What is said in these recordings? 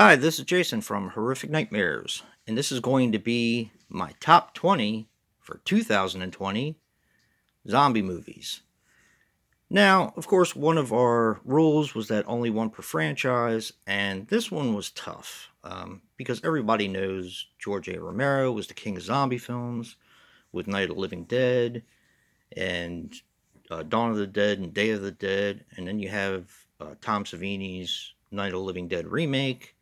Hi, this is Jason from Horrific Nightmares, and this is going to be my top 20 for 2020 zombie movies. Now, of course, one of our rules was that only one per franchise, and this one was tough because everybody knows George A. Romero was the king of zombie films with Night of the Living Dead and Dawn of the Dead and Day of the Dead, and then you have Tom Savini's Night of the Living Dead remake.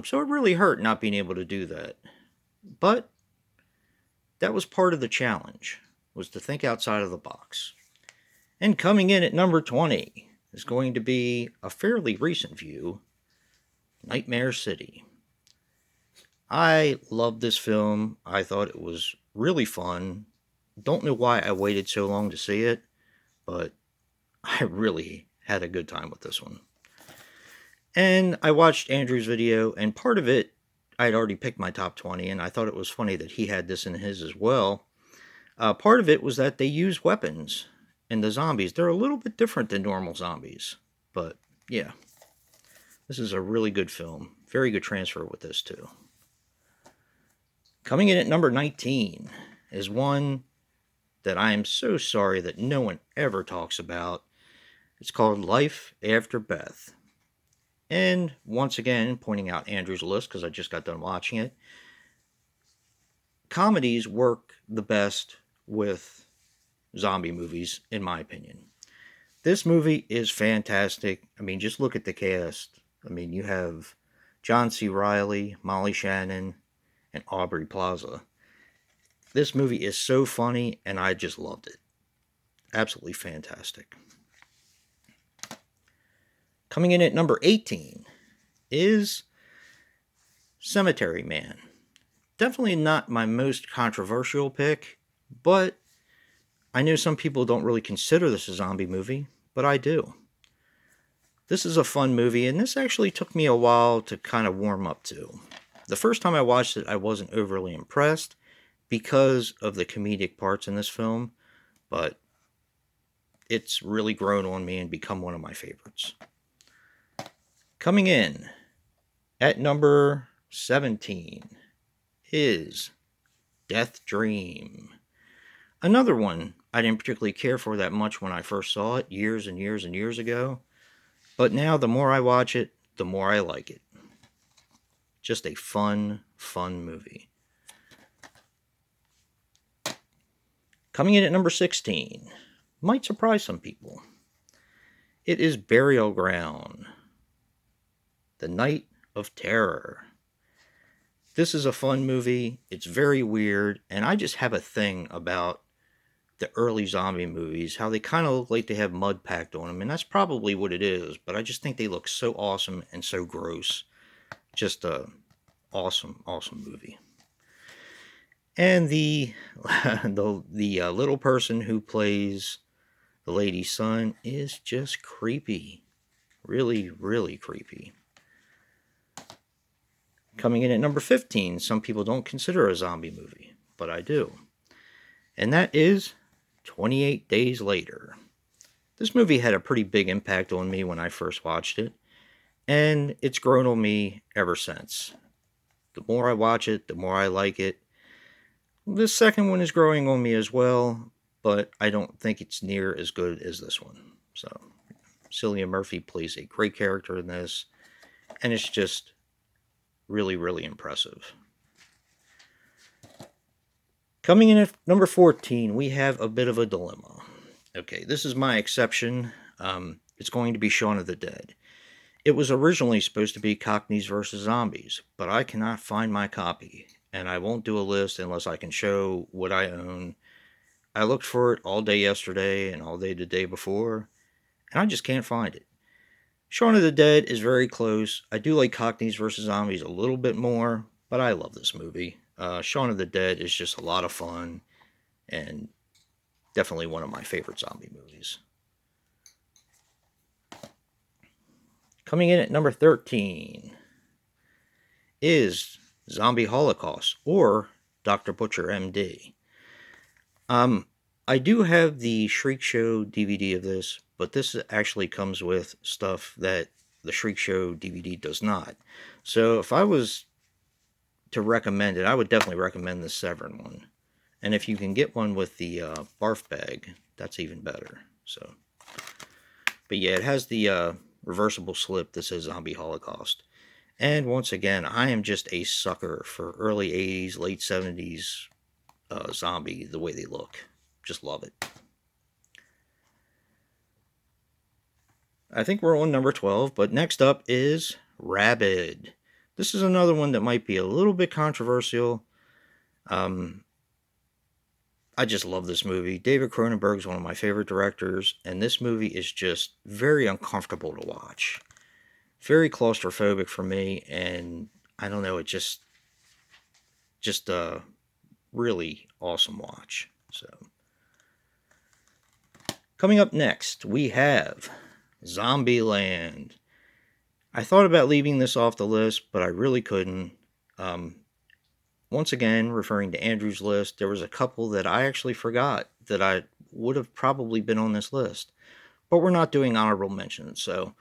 So it really hurt not being able to do that. But that was part of the challenge, was to think outside of the box. And coming in at number 20 is going to be a fairly recent view, Nightmare City. I loved this film. I thought it was really fun. Don't know why I waited so long to see it, but I really had a good time with this one. And I watched Andrew's video, and part of it, I had already picked my top 20, and I thought it was funny that he had this in his as well. Part of it was that they use weapons in the zombies. They're a little bit different than normal zombies. But, yeah. This is a really good film. Very good transfer with this, too. Coming in at number 19 is one that I am so sorry that no one ever talks about. It's called Life After Beth. And once again, pointing out Andrew's list because I just got done watching it. Comedies work the best with zombie movies, in my opinion. This movie is fantastic. I mean, just look at the cast. I mean, you have John C. Reilly, Molly Shannon, and Aubrey Plaza. This movie is so funny, and I just loved it. Absolutely fantastic. Coming in at number 18 is Cemetery Man. Definitely not my most controversial pick, but I know some people don't really consider this a zombie movie, but I do. This is a fun movie, and this actually took me a while to kind of warm up to. The first time I watched it, I wasn't overly impressed because of the comedic parts in this film, but it's really grown on me and become one of my favorites. Coming in at number 17 is Death Dream. Another one I didn't particularly care for that much when I first saw it years and years and years ago. But now the more I watch it, the more I like it. Just a fun, fun movie. Coming in at number 16. Might surprise some people. It is Burial Ground. The Night of Terror. This is a fun movie. It's very weird, and I just have a thing about the early zombie movies, how they kind of look like they have mud packed on them, and that's probably what it is, but I just think they look so awesome and so gross. Just a awesome, awesome movie. And the little person who plays the lady's son is just creepy. Really, really creepy. Coming in at number 15, some people don't consider a zombie movie, but I do. And that is 28 Days Later. This movie had a pretty big impact on me when I first watched it, and it's grown on me ever since. The more I watch it, the more I like it. The second one is growing on me as well, but I don't think it's near as good as this one. So, Cillian Murphy plays a great character in this, and it's just really, really impressive. Coming in at number 14, we have a bit of a dilemma. Okay, this is my exception. It's going to be Shaun of the Dead. It was originally supposed to be Cockneys versus Zombies, but I cannot find my copy, and I won't do a list unless I can show what I own. I looked for it all day yesterday and all day the day before, and I just can't find it. Shaun of the Dead is very close. I do like Cockneys vs. Zombies a little bit more, but I love this movie. Shaun of the Dead is just a lot of fun, and definitely one of my favorite zombie movies. Coming in at number 13 is Zombie Holocaust, or Dr. Butcher, MD. I do have the Shriek Show DVD of this, but this actually comes with stuff that the Shriek Show DVD does not. So if I was to recommend it, I would definitely recommend the Severn one. And if you can get one with the barf bag, that's even better. So, but yeah, it has the reversible slip that says Zombie Holocaust. And once again, I am just a sucker for early 80s, late 70s zombie, the way they look. Just love it. I think we're on number 12, but next up is Rabid. This is another one that might be a little bit controversial. Um, I just love this movie. David Cronenberg is one of my favorite directors, and this movie is just very uncomfortable to watch. Very claustrophobic for me, and I don't know, it just a really awesome watch. So, coming up next, we have Zombieland. I thought about leaving this off the list, but I really couldn't. Once again, referring to Andrew's list, there was a couple that I actually forgot that I would have probably been on this list. But we're not doing honorable mentions, so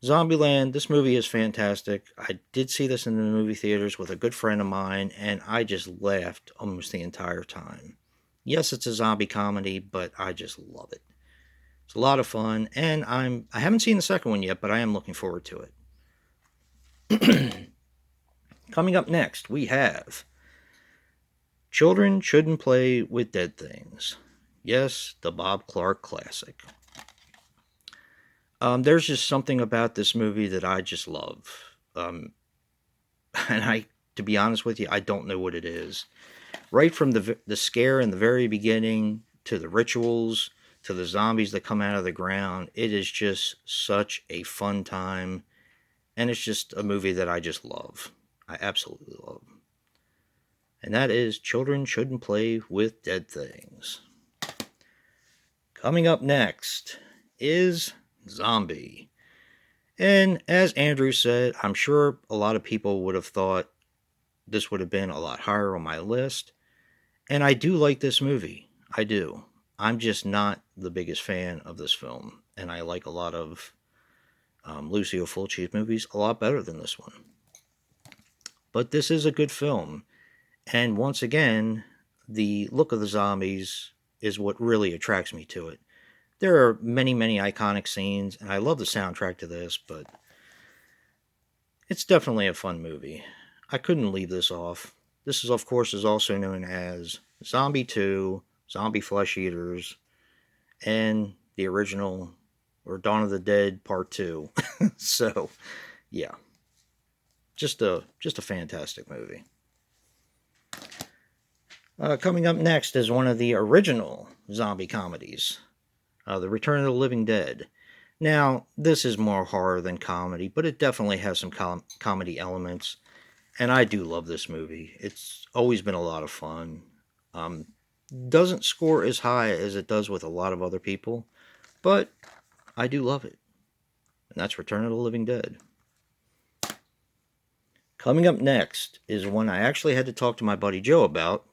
Zombieland, this movie is fantastic. I did see this in the movie theaters with a good friend of mine, and I just laughed almost the entire time. Yes, it's a zombie comedy, but I just love it. It's a lot of fun, and I haven't seen the second one yet, but I am looking forward to it. Coming up next, we have Children Shouldn't Play with Dead Things. Yes, the Bob Clark classic. There's just something about this movie that I just love. And to be honest with you, I don't know what it is. Right from the scare in the very beginning to the rituals to the zombies that come out of the ground, it is just such a fun time. And it's just a movie that I just love. I absolutely love. And that is Children Shouldn't Play with Dead Things. Coming up next is Zombie. And as Andrew said, I'm sure a lot of people would have thought this would have been a lot higher on my list. And I do like this movie. I do. I'm just not the biggest fan of this film. And I like a lot of Lucio Fulci's movies a lot better than this one. But this is a good film. And once again, the look of the zombies is what really attracts me to it. There are many, many iconic scenes, and I love the soundtrack to this, but it's definitely a fun movie. I couldn't leave this off. This is, of course, is also known as Zombie 2, Zombie Flesh Eaters, and the original, or Dawn of the Dead Part 2. So, yeah. Just a fantastic movie. Coming up next is one of the original zombie comedies, The Return of the Living Dead. Now, this is more horror than comedy, but it definitely has some comedy elements, and I do love this movie. It's always been a lot of fun. Doesn't score as high as it does with a lot of other people, but I do love it. And that's Return of the Living Dead. Coming up next is one I actually had to talk to my buddy Joe about,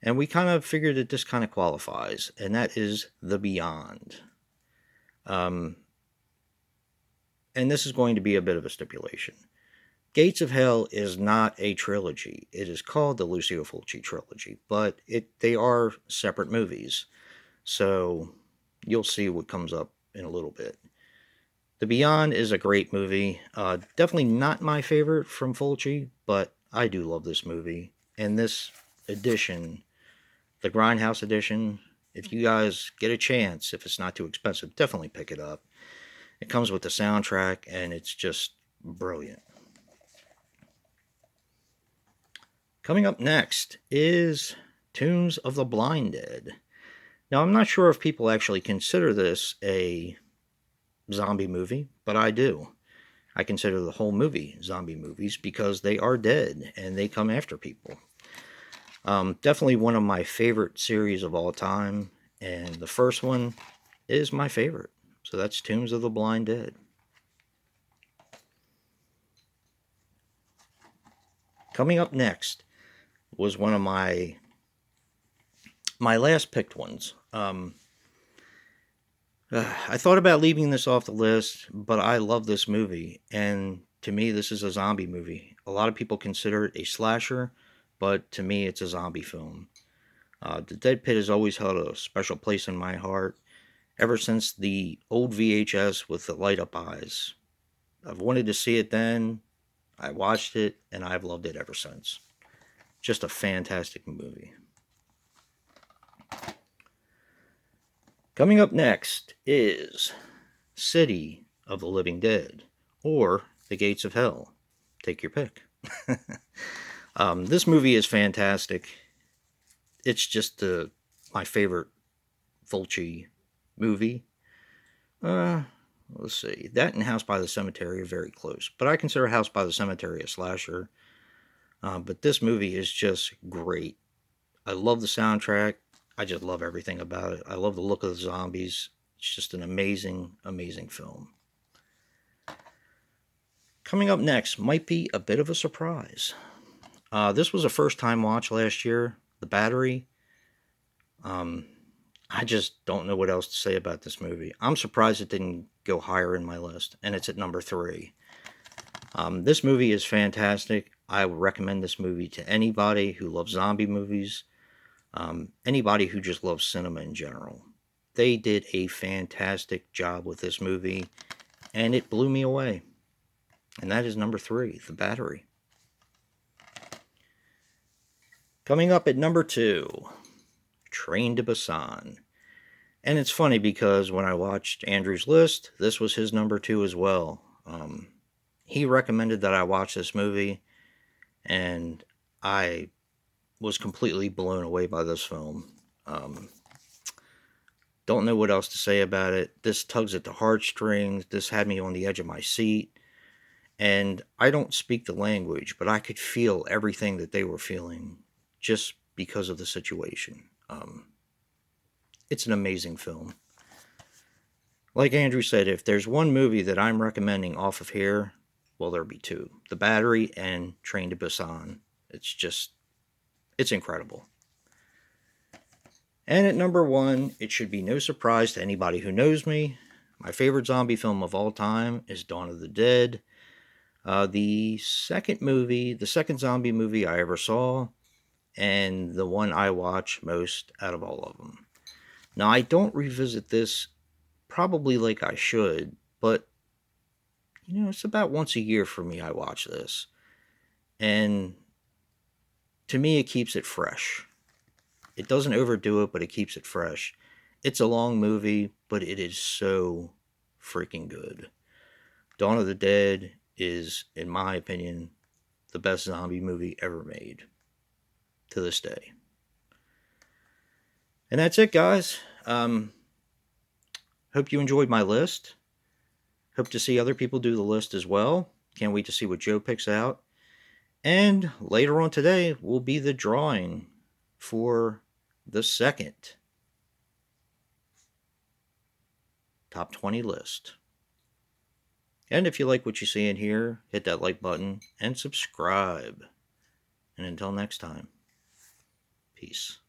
and we kind of figured that this kind of qualifies, and that is The Beyond. And this is going to be a bit of a stipulation. Gates of Hell is not a trilogy. It is called the Lucio Fulci trilogy, but they are separate movies. So you'll see what comes up in a little bit. The Beyond is a great movie. Definitely not my favorite from Fulci, but I do love this movie. And this edition, the Grindhouse edition, if you guys get a chance, if it's not too expensive, definitely pick it up. It comes with the soundtrack, and it's just brilliant. Coming up next is Tombs of the Blind Dead. Now, I'm not sure if people actually consider this a zombie movie, but I do. I consider the whole movie zombie movies because they are dead and they come after people. Definitely one of my favorite series of all time, and the first one is my favorite. So that's Tombs of the Blind Dead. Coming up next was one of my last picked ones. I thought about leaving this off the list, but I love this movie, and to me, this is a zombie movie. A lot of people consider it a slasher, but to me, it's a zombie film. The Dead Pit has always held a special place in my heart ever since the old VHS with the light up eyes. I've wanted to see it then, I watched it, and I've loved it ever since. Just a fantastic movie. Coming up next is City of the Living Dead, or The Gates of Hell. Take your pick. This movie is fantastic. It's just my favorite Fulci movie. Let's see. That and House by the Cemetery are very close, but I consider House by the Cemetery a slasher. But this movie is just great. I love the soundtrack. I just love everything about it. I love the look of the zombies. It's just an amazing, amazing film. Coming up next might be a bit of a surprise. This was a first-time watch last year, The Battery. I just don't know what else to say about this movie. I'm surprised it didn't go higher in my list, and it's at number 3. This movie is fantastic. I would recommend this movie to anybody who loves zombie movies, anybody who just loves cinema in general. They did a fantastic job with this movie, and it blew me away. And that is number 3, The Battery. Coming up at number 2, Train to Busan. And it's funny because when I watched Andrew's list, this was his number 2 as well. He recommended that I watch this movie, and I was completely blown away by this film. Don't know what else to say about it. This tugs at the heartstrings. This had me on the edge of my seat. And I don't speak the language, but I could feel everything that they were feeling just because of the situation. It's an amazing film. Like Andrew said, if there's one movie that I'm recommending off of here, well, there'll be 2. The Battery and Train to Busan. It's incredible. And at number 1, it should be no surprise to anybody who knows me, my favorite zombie film of all time is Dawn of the Dead. The second zombie movie I ever saw, and the one I watch most out of all of them. Now, I don't revisit this probably like I should, but, it's about once a year for me I watch this. And to me, it keeps it fresh. It doesn't overdo it, but it keeps it fresh. It's a long movie, but it is so freaking good. Dawn of the Dead is, in my opinion, the best zombie movie ever made to this day. And that's it, guys. Hope you enjoyed my list. Hope to see other people do the list as well. Can't wait to see what Joe picks out. And later on today will be the drawing for the second top 20 list. And if you like what you see in here, hit that like button and subscribe. And until next time, peace.